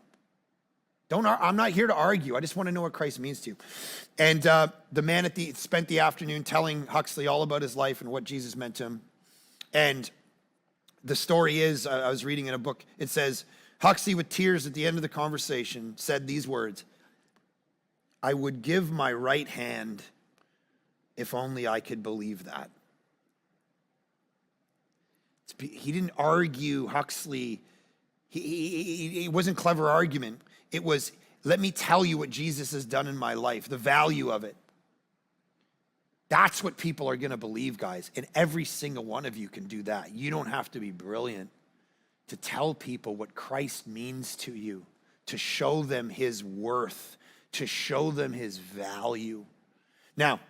I'm not here to argue. I just want to know what Christ means to you. And the man spent the afternoon telling Huxley all about his life and what Jesus meant to him. And the story is, I was reading in a book, it says, Huxley, with tears at the end of the conversation, said these words, I would give my right hand if only I could believe that. He didn't argue, Huxley. It wasn't clever argument. It was, let me tell you what Jesus has done in my life, the value of it. That's what people are going to believe, guys. And every single one of you can do that. You don't have to be brilliant to tell people what Christ means to you, to show them his worth, to show them his value. Now,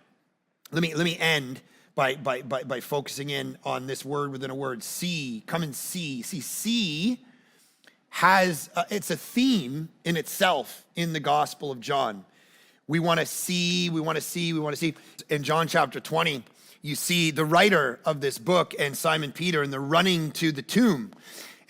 let me end by focusing in on this word within a word, see. Come and see. See has, it's a theme in itself in the Gospel of John. We want to see. In John chapter 20, you see the writer of this book and Simon Peter, and they're running to the tomb.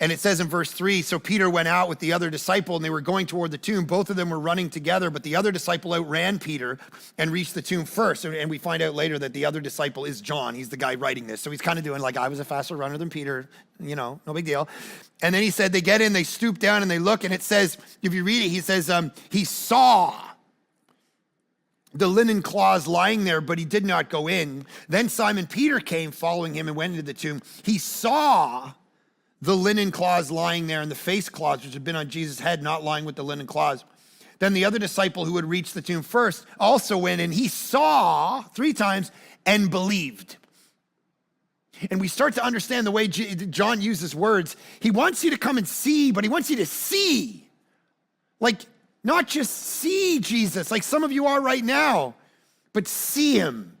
And it says in verse 3, so Peter went out with the other disciple, and they were going toward the tomb. Both of them were running together, but the other disciple outran Peter and reached the tomb first. And we find out later that the other disciple is John. He's the guy writing this. So he's kind of doing like, I was a faster runner than Peter, no big deal. And then he said, they get in, they stoop down, and they look, and it says, if you read it, he says, he saw the linen cloths lying there, but he did not go in. Then Simon Peter came following him and went into the tomb. He saw the linen cloths lying there and the face cloths which had been on Jesus' head, not lying with the linen cloths. Then the other disciple who had reached the tomb first also went, and he saw 3 times and believed. And we start to understand the way John uses words. He wants you to come and see, but he wants you to see. Like, not just see Jesus, like some of you are right now, but see him.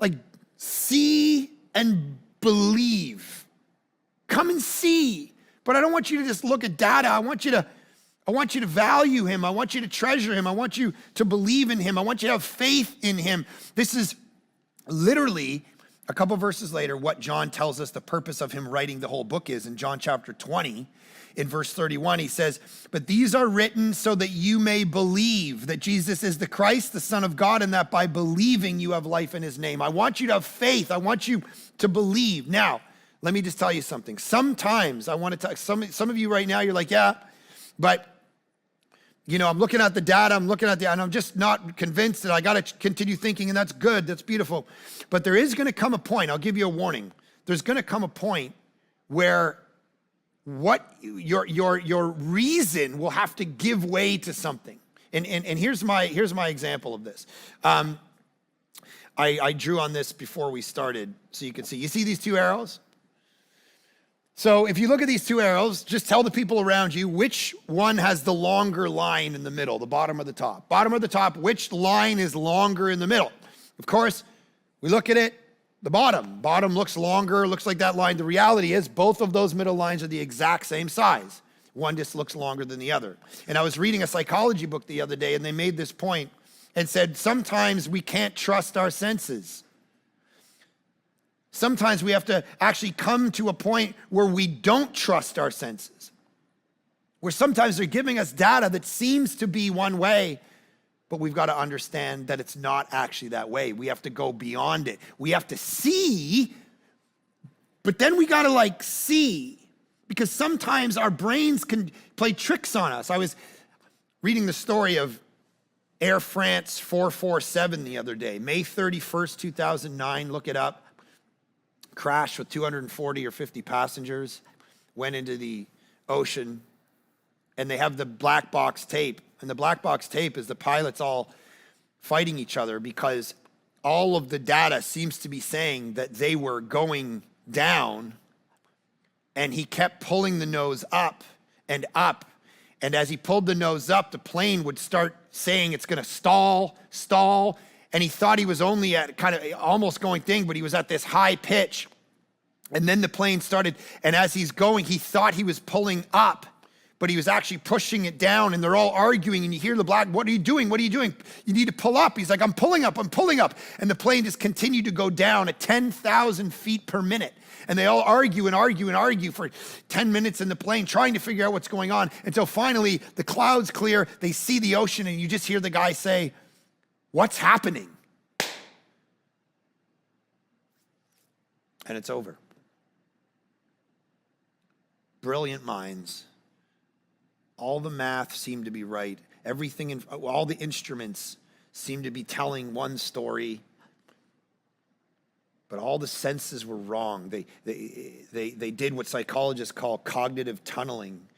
Like, see and believe. Come and see. But I don't want you to just look at data. I want you to value him. I want you to treasure him. I want you to believe in him. I want you to have faith in him. This is literally a couple verses later what John tells us the purpose of him writing the whole book is. In John chapter 20, in verse 31, he says, but these are written so that you may believe that Jesus is the Christ, the Son of God, and that by believing you have life in his name. I want you to have faith. I want you to believe. Now, let me just tell you something. Sometimes I want to talk, some of you right now, you're like, yeah, but I'm looking at the data, and I'm just not convinced that I got to continue thinking, and that's good, that's beautiful. But there is going to come a point, I'll give you a warning. There's going to come a point where what your reason will have to give way to something. And here's my example of this. I drew on this before we started so you can see. You see these two arrows? So if you look at these two arrows, just tell the people around you which one has the longer line in the middle, the bottom or the top. Bottom or the top, which line is longer in the middle? Of course, we look at it, the bottom. Bottom looks longer, looks like that line. The reality is both of those middle lines are the exact same size. One just looks longer than the other. And I was reading a psychology book the other day, and they made this point and said, sometimes we can't trust our senses. Sometimes we have to actually come to a point where we don't trust our senses. Where sometimes they're giving us data that seems to be one way, but we've got to understand that it's not actually that way. We have to go beyond it. We have to see, but then we got to see, because sometimes our brains can play tricks on us. I was reading the story of Air France 447 the other day, May 31st, 2009, look it up. Crashed with 240 or 50 passengers, went into the ocean, and they have the black box tape. And the black box tape is the pilots all fighting each other because all of the data seems to be saying that they were going down, and he kept pulling the nose up and up. And as he pulled the nose up, the plane would start saying it's gonna stall. And he thought he was only at kind of almost going thing, but he was at this high pitch. And then the plane started, and as he's going, he thought he was pulling up, but he was actually pushing it down, and they're all arguing, and you hear the black, what are you doing? What are you doing? You need to pull up. He's like, I'm pulling up. And the plane just continued to go down at 10,000 feet per minute. And they all argue for 10 minutes in the plane, trying to figure out what's going on, until finally the clouds clear, they see the ocean, and you just hear the guy say, what's happening? And it's over. Brilliant minds. All the math seemed to be right. All the instruments seemed to be telling one story, but all the senses were wrong. They did what psychologists call cognitive tunneling,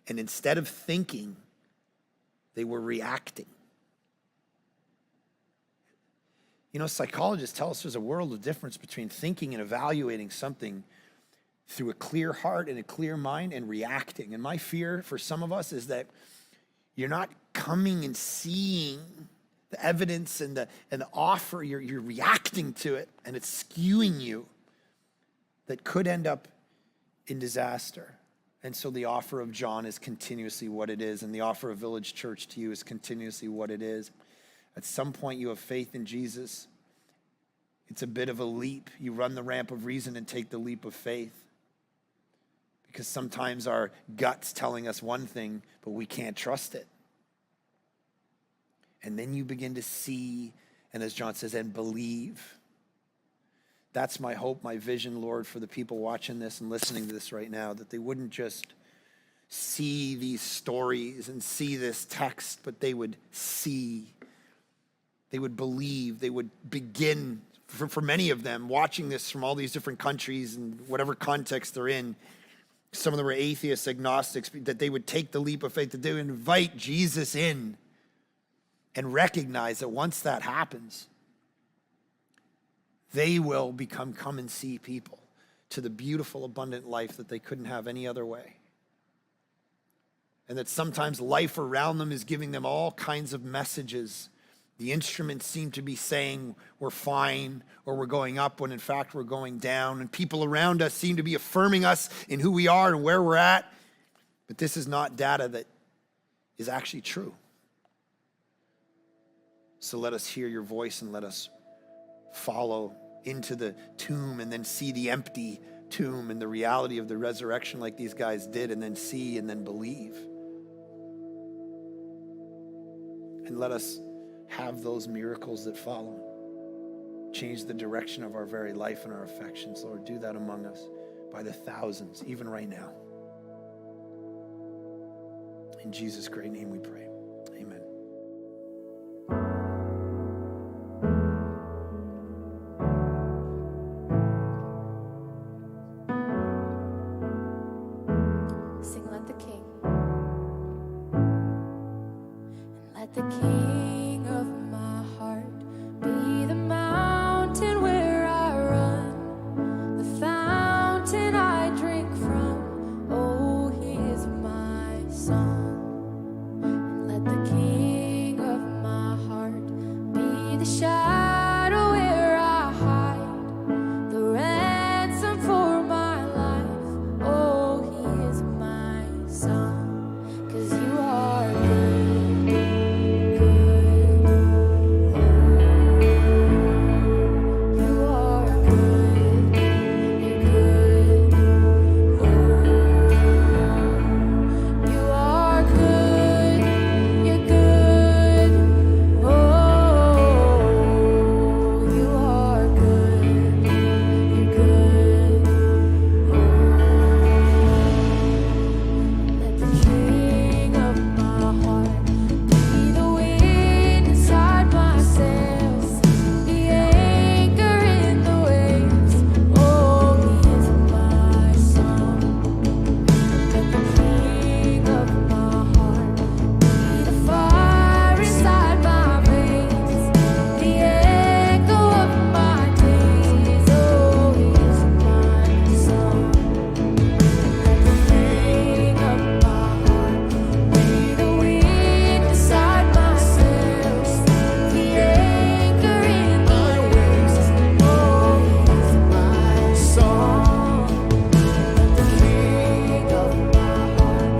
and instead of thinking, they were reacting. Psychologists tell us there's a world of difference between thinking and evaluating something through a clear heart and a clear mind and reacting. And my fear for some of us is that you're not coming and seeing the evidence and the offer, you're reacting to it, and it's skewing you, that could end up in disaster. And so the offer of John is continuously what it is, and the offer of Village Church to you is continuously what it is. At some point you have faith in Jesus. It's a bit of a leap. You run the ramp of reason and take the leap of faith. Because sometimes our gut's telling us one thing, but we can't trust it. And then you begin to see, and as John says, and believe. That's my hope, my vision, Lord, for the people watching this and listening to this right now, that they wouldn't just see these stories and see this text, but they would see, they would believe, they would begin, for many of them, watching this from all these different countries and whatever context they're in. Some of them were atheists, agnostics, that they would take the leap of faith, that they would invite Jesus in and recognize that once that happens, they will come and see people to the beautiful, abundant life that they couldn't have any other way. And that sometimes life around them is giving them all kinds of messages. The instruments seem to be saying we're fine or we're going up when in fact we're going down. And people around us seem to be affirming us in who we are and where we're at. But this is not data that is actually true. So let us hear your voice and let us follow into the tomb and then see the empty tomb and the reality of the resurrection like these guys did, and then see and then believe. And let us have those miracles that follow. Change the direction of our very life and our affections. Lord, do that among us by the thousands, even right now. In Jesus' great name we pray. Let the King of my heart be the mountain where I run, the fountain I drink from. Oh, he is my song. And let the King of my heart be the shadow where I hide, the ransom for my life. Oh, he is my song. 'Cause you are good, good. You are good, you're good. You are good, you're good. Oh, you are good, you're good. Let the King of my heart be the wind inside my sails, the anchor in the waves. Oh, he is my song. Let the King of my heart be the fire inside my veins, the echo of my days. Oh, he is my song. Let the King of my heart be the wind inside my sails, the anchor in the waves. Oh, he is my song. Let the King of my heart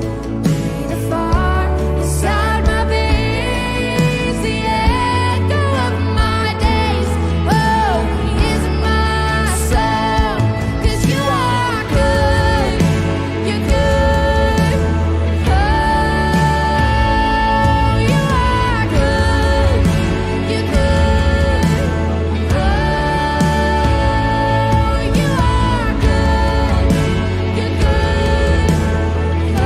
be the fire inside my veins, the echo of my days. Oh, he is my song. 'Cause you are good, you're good. Oh, you are good, you're good. Oh, you are good, you're good. Oh,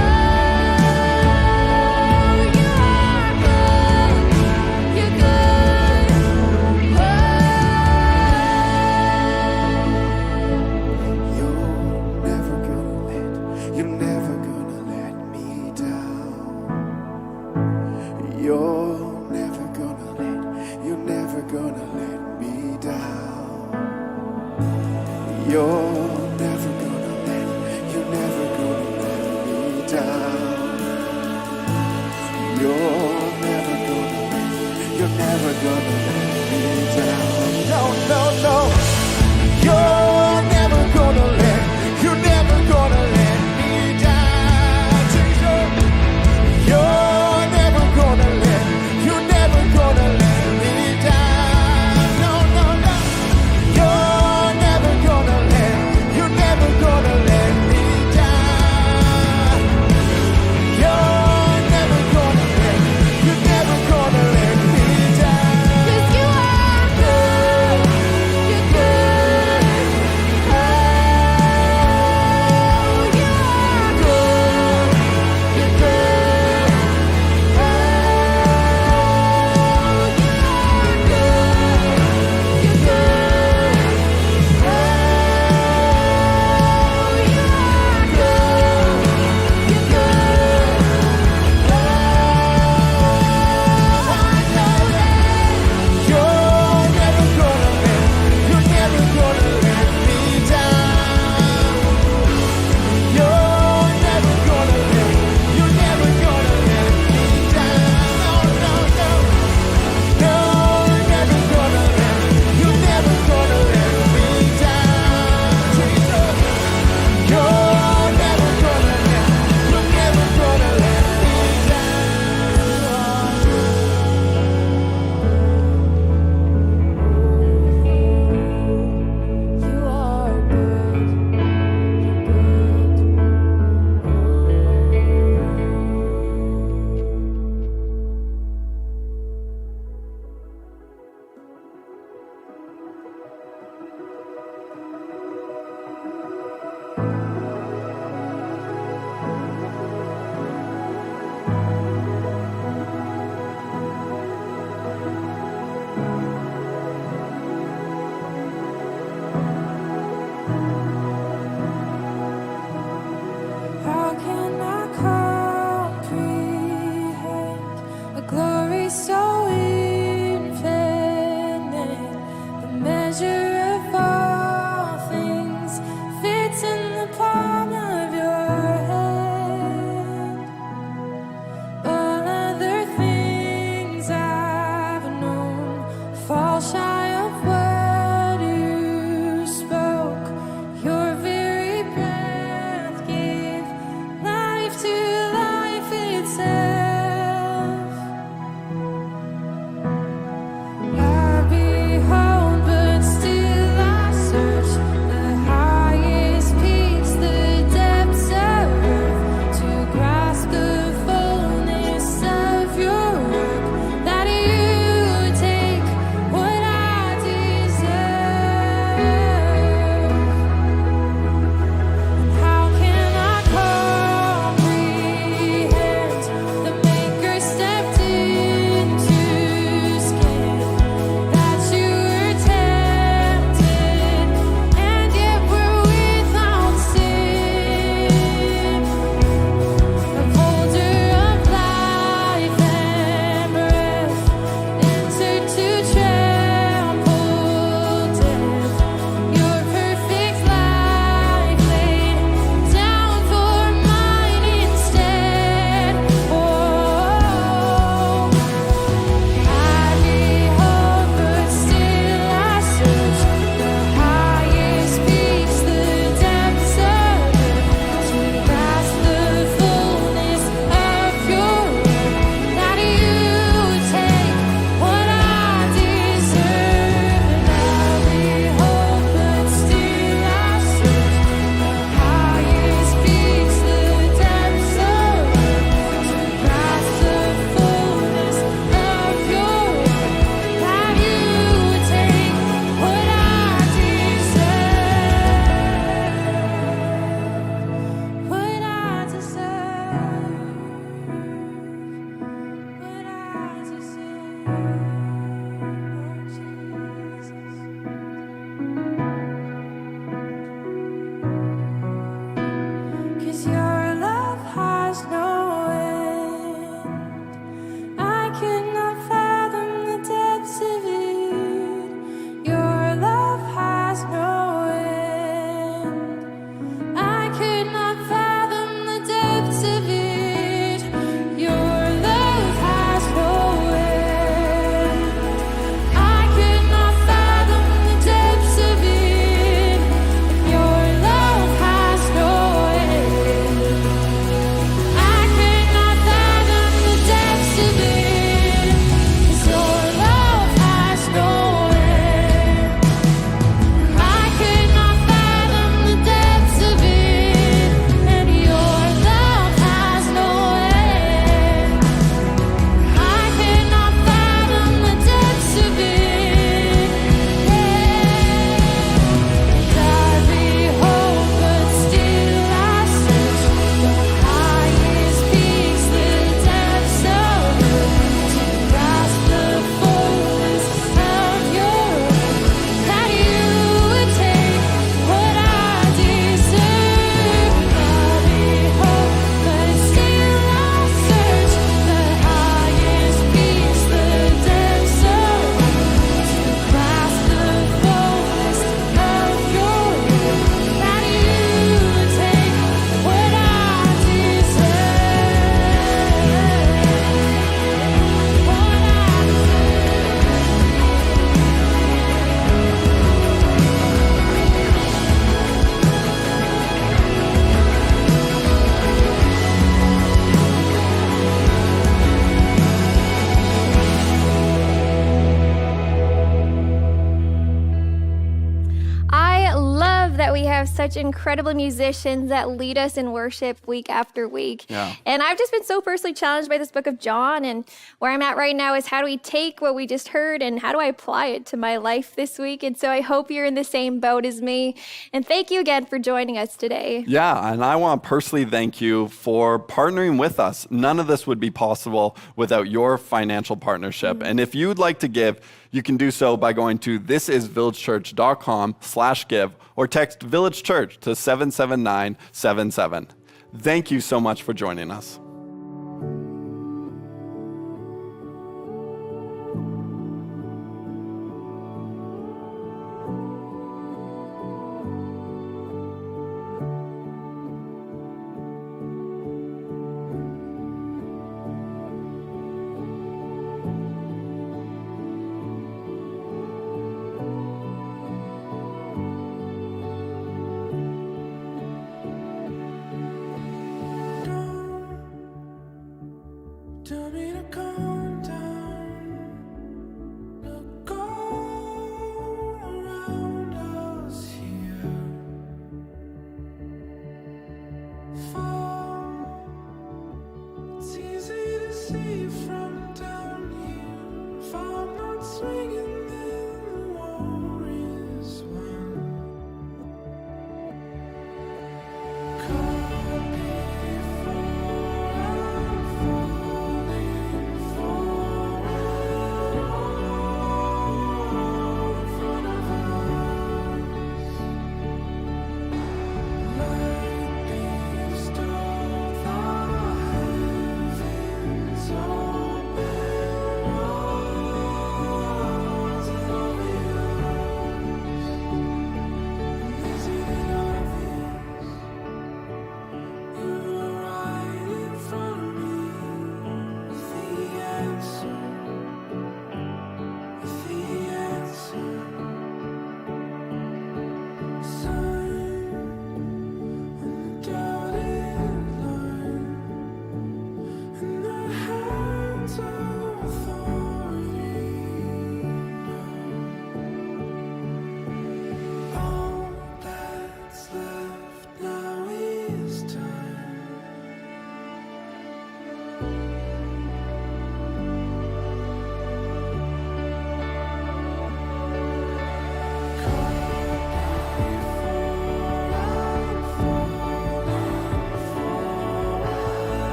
you are good, you're good. You're never gonna let me down. You're never gonna let me down. You're never gonna let me down. You're never gonna let me down. No, no, no. You're never gonna let me down. Jesus. You're never gonna let me down. No, no, no. You're never gonna let me down. You're never gonna let me down. 'Cause you are good, you're good. have such incredible musicians that lead us in worship week after week. Yeah. And I've just been so personally challenged by this book of John. And where I'm at right now is how do we take what we just heard and how do I apply it to my life this week? And so I hope you're in the same boat as me. And thank you again for joining us today. Yeah, and I want to personally thank you for partnering with us. None of this would be possible without your financial partnership. And if you'd like to give, you can do so by going to thisisvillagechurch.com/give or text Village Church to 77977. Thank you so much for joining us.